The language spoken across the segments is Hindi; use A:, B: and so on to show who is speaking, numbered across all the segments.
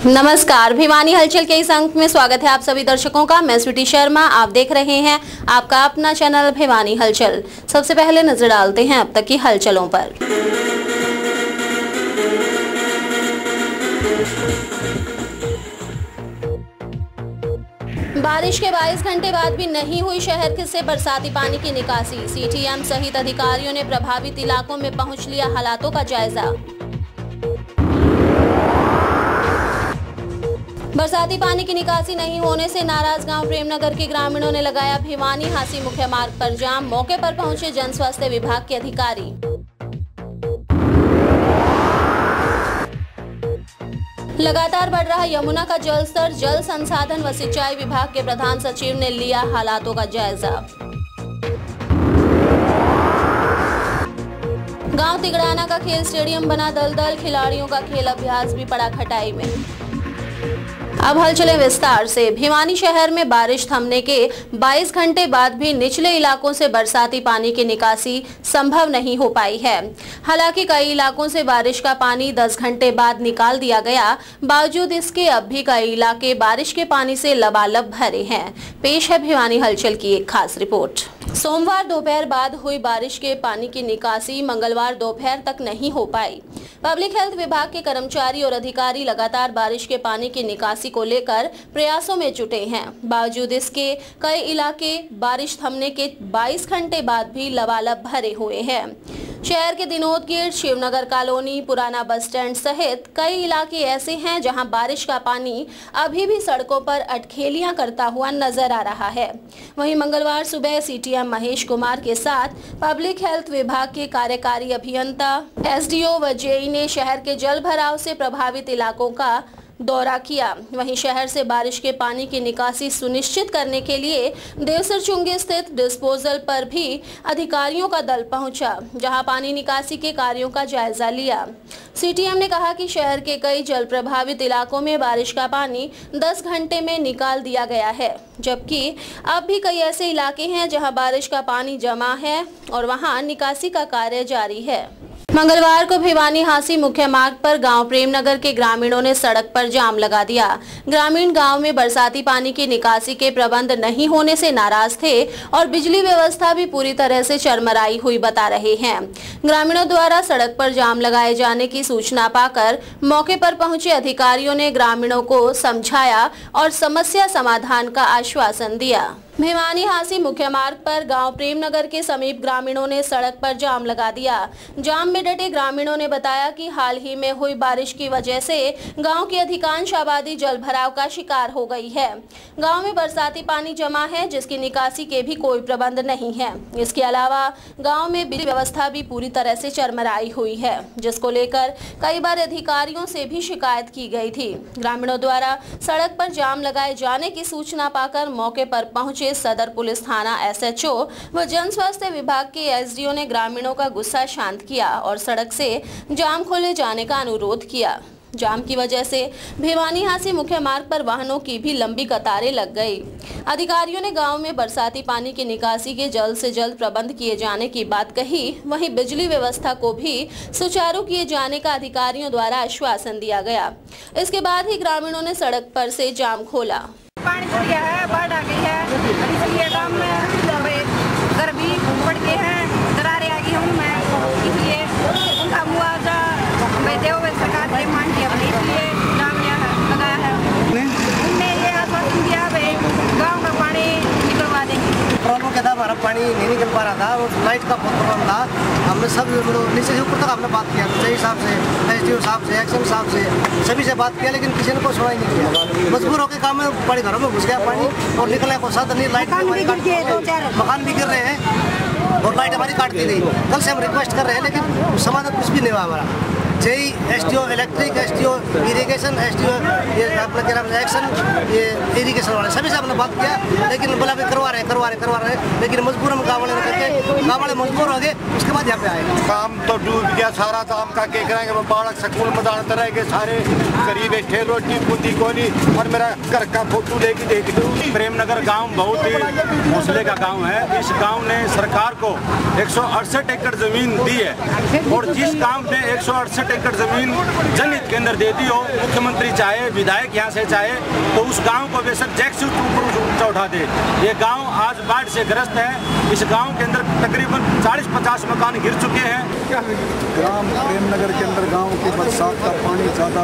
A: नमस्कार, भिवानी हलचल के इस अंक में स्वागत है आप सभी दर्शकों का। मैं स्वीटी शर्मा, आप देख रहे हैं आपका अपना चैनल भिवानी हलचल। सबसे पहले नजर डालते हैं अब तक की हलचलों पर। बारिश के 22 घंटे बाद भी नहीं हुई शहर से बरसाती पानी की निकासी। सीटीएम सहित अधिकारियों ने प्रभावित इलाकों में पहुंच लिया हालातों का जायजा। बरसाती पानी की निकासी नहीं होने से नाराज गांव प्रेमनगर के ग्रामीणों ने लगाया भिवानी हासी मुख्य मार्ग पर जाम। मौके पर पहुंचे जन स्वास्थ्य विभाग के अधिकारी। लगातार बढ़ रहा यमुना का जल स्तर, जल संसाधन व सिंचाई विभाग के प्रधान सचिव ने लिया हालातों का जायजा। गांव तिगड़ाना का खेल स्टेडियम बना दलदल, खिलाड़ियों का खेल अभ्यास भी पड़ा खटाई में। अब हलचलें विस्तार से। भिवानी शहर में बारिश थमने के 22 घंटे बाद भी निचले इलाकों से बरसाती पानी की निकासी संभव नहीं हो पाई है। हालांकि कई इलाकों से बारिश का पानी 10 घंटे बाद निकाल दिया गया, बावजूद इसके अब भी कई इलाके बारिश के पानी से लबालब भरे हैं। पेश है भिवानी हलचल की एक खास रिपोर्ट। सोमवार दोपहर बाद हुई बारिश के पानी की निकासी मंगलवार दोपहर तक नहीं हो पाई। पब्लिक हेल्थ विभाग के कर्मचारी और अधिकारी लगातार बारिश के पानी की निकासी को लेकर प्रयासों में जुटे हैं। बावजूद इसके कई इलाके बारिश थमने के 22 घंटे बाद भी लबालब भरे हुए हैं। शहर के दिनोद गेट, शिवनगर कॉलोनी, पुराना बस स्टैंड सहित कई इलाके ऐसे हैं जहां बारिश का पानी अभी भी सड़कों पर अटखेलियां करता हुआ नजर आ रहा है। वहीं मंगलवार सुबह सीटीएम महेश कुमार के साथ पब्लिक हेल्थ विभाग के कार्यकारी अभियंता, एसडीओ व जेई ने शहर के जल भराव से प्रभावित इलाकों का दौरा किया। वहीं शहर से बारिश के पानी की निकासी सुनिश्चित करने के लिए देवसरचुंगी स्थित डिस्पोजल पर भी अधिकारियों का दल पहुंचा, जहां पानी निकासी के कार्यों का जायजा लिया। सीटीएम ने कहा कि शहर के कई जल प्रभावित इलाकों में बारिश का पानी 10 घंटे में निकाल दिया गया है, जबकि अब भी कई ऐसे इलाके हैं जहां बारिश का पानी जमा है और वहां निकासी का कार्य जारी है। मंगलवार को भिवानी हासी मुख्य मार्ग पर गांव प्रेमनगर के ग्रामीणों ने सड़क पर जाम लगा दिया। ग्रामीण गांव में बरसाती पानी की निकासी के प्रबंध नहीं होने से नाराज थे और बिजली व्यवस्था भी पूरी तरह से चरमराई हुई बता रहे हैं। ग्रामीणों द्वारा सड़क पर जाम लगाए जाने की सूचना पाकर मौके पर पहुंचे अधिकारियों ने ग्रामीणों को समझाया और समस्या समाधान का आश्वासन दिया। भिवानी हासी मुख्य मार्ग पर गांव प्रेमनगर के समीप ग्रामीणों ने सड़क पर जाम लगा दिया। जाम में डटे ग्रामीणों ने बताया कि हाल ही में हुई बारिश की वजह से गांव की अधिकांश आबादी जल भराव का शिकार हो गई है। गांव में बरसाती पानी जमा है, जिसकी निकासी के भी कोई प्रबंध नहीं है। इसके अलावा गांव में बिजली व्यवस्था भी पूरी तरह से चरमराई हुई है, जिसको लेकर कई बार अधिकारियों से भी शिकायत की गई थी। ग्रामीणों द्वारा सड़क पर जाम लगाए जाने की सूचना पाकर मौके पर पहुंचे सदर पुलिस थाना एसएचओ व जन स्वास्थ्य विभाग के एसडीओ ने ग्रामीणों का गुस्सा शांत किया और सड़क से जाम खोले जाने का अनुरोध किया। जाम की वजह से भिवानी हासी मुख्य मार्ग पर वाहनों की भी लंबी कतारें लग गई। अधिकारियों ने गांव में बरसाती पानी की निकासी के जल्द से जल्द प्रबंध किए जाने की बात कही। वहीं बिजली व्यवस्था को भी सुचारू किए जाने का अधिकारियों द्वारा आश्वासन दिया गया। इसके बाद ही ग्रामीणों ने सड़क पर से जाम खोला।
B: पानी चढ़ गया है, बाढ़ आ गई है, इसलिए गाँव में घर भी बढ़ गए हैं, दरारें आ गई उनमें, इसलिए उनका मुआवजा देव सरकार से मांग किया, इसलिए जाम लगाया है। उनने ये आश्वासन दिया भाई गाँव का पानी निकलवा देंगे।
C: प्रॉब्लम क्या था, हमारा पानी नहीं निकल पा रहा था और लाइट का बहुत प्रॉब्लम था। हमने सब नीचे से ऊपर तक हमने बात किया, सही साहब से, एसडीओ साहब से, एक्शन साहब से, सभी से बात किया, लेकिन किसी ने कोई सुनाई नहीं किया। मजबूर होकर काम में पड़े, घरों में घुस गया पानी और निकला कोई साधन नहीं। लाइट मकान भी गिर रहे हैं और लाइट हमारी काट दी गई। कल से हम रिक्वेस्ट कर रहे हैं, लेकिन समाधान कुछ भी नहीं हुआ हमारा। JE, SDO electric, SDO irrigation, SDO अपना क्या नाम है एक्शन, ये इरिगेशन वाले सभी से हमने बात किया, लेकिन बोला भी करवा रहे, लेकिन मजबूर हम गाँव वाले करके गाँव वाले मजबूर हो गए, उसके बाद यहाँ पे आए।
D: काम तो डूब गया सारा, तो हम का के करेंगे, बालक स्कूल में दानते रह गए सारे, गरीब बैठे रोटी बूंदी कोनी, और मेरा घर का फोटो लेके देख लो।
E: प्रेमनगर गांव बहुत ही हौसले का गांव है। इस गांव ने सरकार को 168 एकड़ जमीन दी है, और जिस गांव ने 168 एकड़ जमीन जनहित के अंदर दे दी हो, मुख्यमंत्री चाहे, विधायक यहाँ से चाहे, तो उस गांव को बेशक जैक से ऊंचा उठा दे। ये गांव आज बाढ़ से ग्रस्त है। इस गांव के अंदर तकरीबन 40-50 मकान गिर चुके हैं।
F: ग्राम प्रेमनगर के अंदर गांव की बरसात का पानी ज़्यादा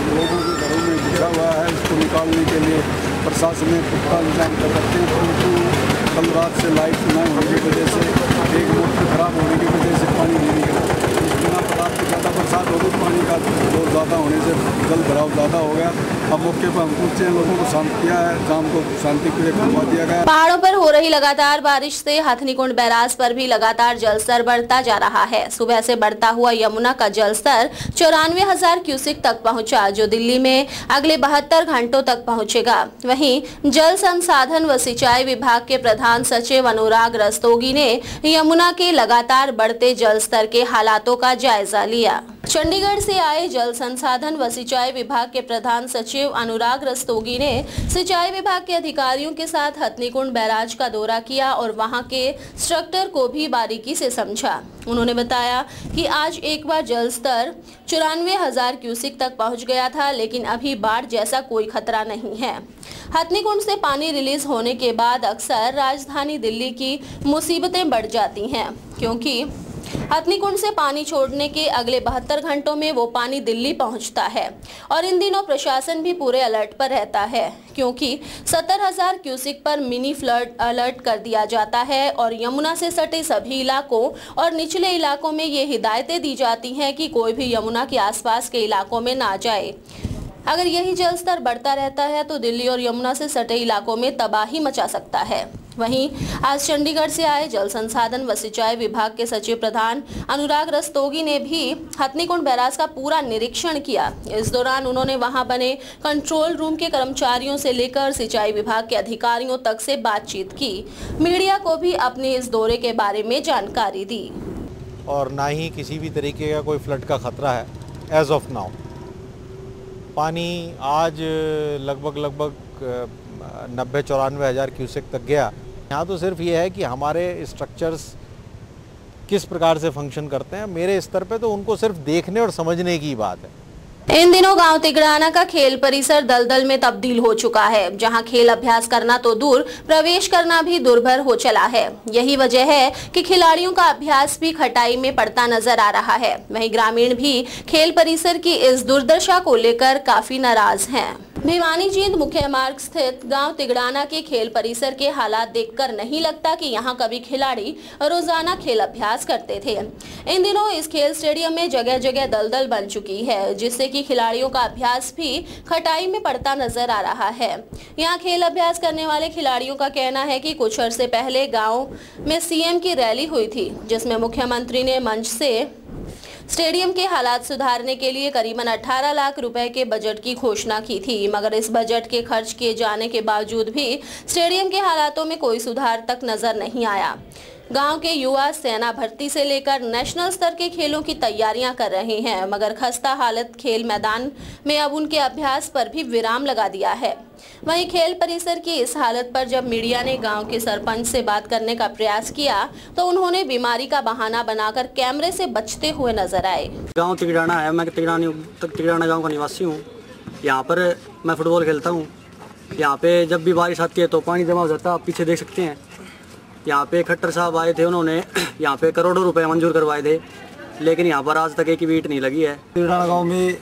F: लोगों के घरों में घुसा हुआ है। इसको निकालने के लिए प्रशासन ने पुख्ता इंतजाम करते हैं, परंतु कल रात से लाइट न होने की वजह से, एक मोटर खराब होने की वजह से पानी नहीं निकला। इस बिना रात से ज़्यादा बरसात हो गई, पानी का जोर ज़्यादा होने से जल भराव ज़्यादा हो गया। अब मौके पर हम पहुंचे, लोगों को शांत किया है, जाम को शांति के लिए खुलवा दिया गया।
A: पहाड़ों पर हो रही लगातार बारिश से हथनीकुंड बैराज पर भी लगातार जलस्तर बढ़ता जा रहा है। सुबह से बढ़ता हुआ यमुना का जलस्तर 94,000 क्यूसेक तक पहुंचा, जो दिल्ली में अगले 72 घंटों तक पहुंचेगा। वहीं जल संसाधन व सिंचाई विभाग के प्रधान सचिव अनुराग रस्तोगी ने यमुना के लगातार बढ़ते जलस्तर के हालातों का जायजा लिया। चंडीगढ़ से आए जल संसाधन व सिंचाई विभाग के प्रधान सचिव अनुराग रस्तोगी ने सिंचाई विभाग के अधिकारियों के साथ हथनीकुंड बैराज का दौरा किया और वहां के स्ट्रक्चर को भी बारीकी से समझा। उन्होंने बताया कि आज एक बार जल स्तर 94,000 क्यूसेक तक पहुंच गया था, लेकिन अभी बाढ़ जैसा कोई खतरा नहीं है। हथनीकुंड से पानी रिलीज होने के बाद अक्सर राजधानी दिल्ली की मुसीबतें बढ़ जाती हैं, क्योंकि हथनीकुंड से पानी छोड़ने के अगले 72 घंटों में वो पानी दिल्ली पहुंचता है। और इन दिनों प्रशासन भी पूरे अलर्ट पर रहता है, क्योंकि 70,000 क्यूसेक पर मिनी फ्लड अलर्ट कर दिया जाता है और यमुना से सटे सभी इलाकों और निचले इलाकों में ये हिदायतें दी जाती हैं कि कोई भी यमुना के आसपास के इलाकों में ना जाए। अगर यही जल स्तर बढ़ता रहता है तो दिल्ली और यमुना से सटे इलाकों में तबाही मचा सकता है। वहीं आज चंडीगढ़ से आए जल संसाधन व सिंचाई विभाग के सचिव प्रधान अनुराग रस्तोगी ने भी हथनीकुंड बैराज का पूरा निरीक्षण किया। इस दौरान उन्होंने वहां बने कंट्रोल रूम के कर्मचारियों से लेकर सिंचाई विभाग के अधिकारियों तक से बातचीत की। मीडिया को भी अपने इस दौरे के बारे में जानकारी दी।
G: और ना ही किसी भी तरीके का कोई फ्लड का खतरा है एज ऑफ नाउ। पानी आज लगभग 90-94 हज़ार क्यूसेक तक गया। यहाँ तो सिर्फ ये है कि हमारे स्ट्रक्चर्स किस प्रकार से फंक्शन करते हैं। मेरे स्तर पे तो उनको सिर्फ देखने और समझने की बात है।
A: इन दिनों गांव तिगड़ाना का खेल परिसर दलदल में तब्दील हो चुका है, जहां खेल अभ्यास करना तो दूर, प्रवेश करना भी दुर्भर हो चला है। यही वजह है कि खिलाड़ियों का अभ्यास भी खटाई में पड़ता नजर आ रहा है। वहीं ग्रामीण भी खेल परिसर की इस दुर्दशा को लेकर काफी नाराज हैं। भिवानी जींद मुख्य मार्ग स्थित गांव तिगड़ाना के खेल परिसर के हालात देखकर नहीं लगता कि यहां कभी खिलाड़ी रोजाना खेल अभ्यास करते थे। इन दिनों इस खेल स्टेडियम में जगह जगह दलदल बन चुकी है, जिससे कि खिलाड़ियों का अभ्यास भी खटाई में पड़ता नजर आ रहा है। यहां खेल अभ्यास करने वाले खिलाड़ियों का कहना है कि कुछ अर्से पहले गाँव में सीएम की रैली हुई थी, जिसमें मुख्यमंत्री ने मंच से स्टेडियम के हालात सुधारने के लिए करीबन 18 लाख रुपए के बजट की घोषणा की थी, मगर इस बजट के खर्च किए जाने के बावजूद भी स्टेडियम के हालातों में कोई सुधार तक नजर नहीं आया। गांव के युवा सेना भर्ती से लेकर नेशनल स्तर के खेलों की तैयारियां कर रहे हैं, मगर खस्ता हालत खेल मैदान में अब उनके अभ्यास पर भी विराम लगा दिया है। वहीं खेल परिसर की इस हालत पर जब मीडिया ने गांव के सरपंच से बात करने का प्रयास किया तो उन्होंने बीमारी का बहाना बनाकर कैमरे से बचते हुए नजर आए।
H: गांव तिगड़ाना है, मैं तिगड़ाना गांव का निवासी हूं। यहां पर मैं फुटबॉल खेलता हूं। यहां पे जब भी बारिश आती है तो पानी जमा हो जाता है, आप पीछे देख सकते हैं। यहाँ पे खट्टर साहब आए थे, उन्होंने यहाँ पे करोड़ों रुपए मंजूर करवाए थे, लेकिन यहाँ पर आज तक एक भी ईंट नहीं लगी है।
F: तिगड़ाना गाँव में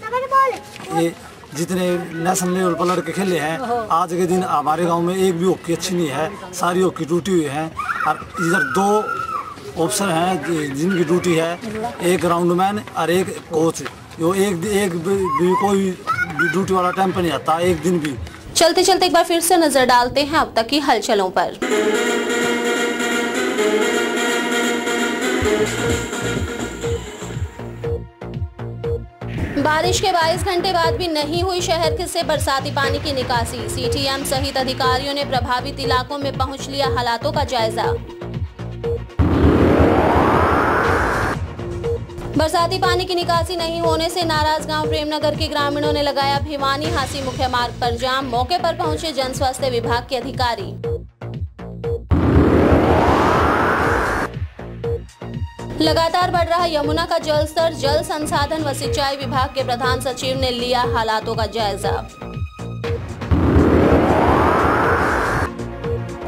F: ये जितने नेशनल लेवल पर लड़के खेले हैं, आज के दिन हमारे गांव में एक भी हॉकी अच्छी नहीं है, सारी हॉकी टूटी हुई है। और इधर 2 ऑफिसर हैं जिनकी ड्यूटी है, एक ग्राउंडमैन और एक कोच। जो एक भी कोई ड्यूटी वाला टाइम पर नहीं आता, एक दिन भी।
A: चलते चलते एक बार फिर से नजर डालते हैं अब तक की हलचलों पर। बारिश के 22 घंटे बाद भी नहीं हुई शहर से बरसाती पानी की निकासी। सीटीएम सहित अधिकारियों ने प्रभावित इलाकों में पहुंच लिया हालातों का जायजा। बरसाती पानी की निकासी नहीं होने से नाराज गांव प्रेमनगर के ग्रामीणों ने लगाया भिवानी हांसी मुख्य मार्ग पर जाम। मौके पर पहुंचे जन स्वास्थ्य विभाग के अधिकारी। लगातार बढ़ रहा यमुना का जलस्तर। जल संसाधन व सिंचाई विभाग के प्रधान सचिव ने लिया हालातों का जायजा।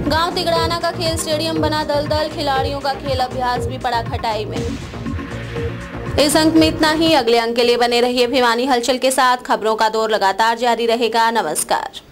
A: गांव तिगड़ाना का खेल स्टेडियम बना दलदल। खिलाड़ियों का खेल अभ्यास भी पड़ा खटाई में। इस अंक में इतना ही। अगले अंक के लिए बने रहिए भिवानी हलचल के साथ। खबरों का दौर लगातार जारी रहेगा। नमस्कार।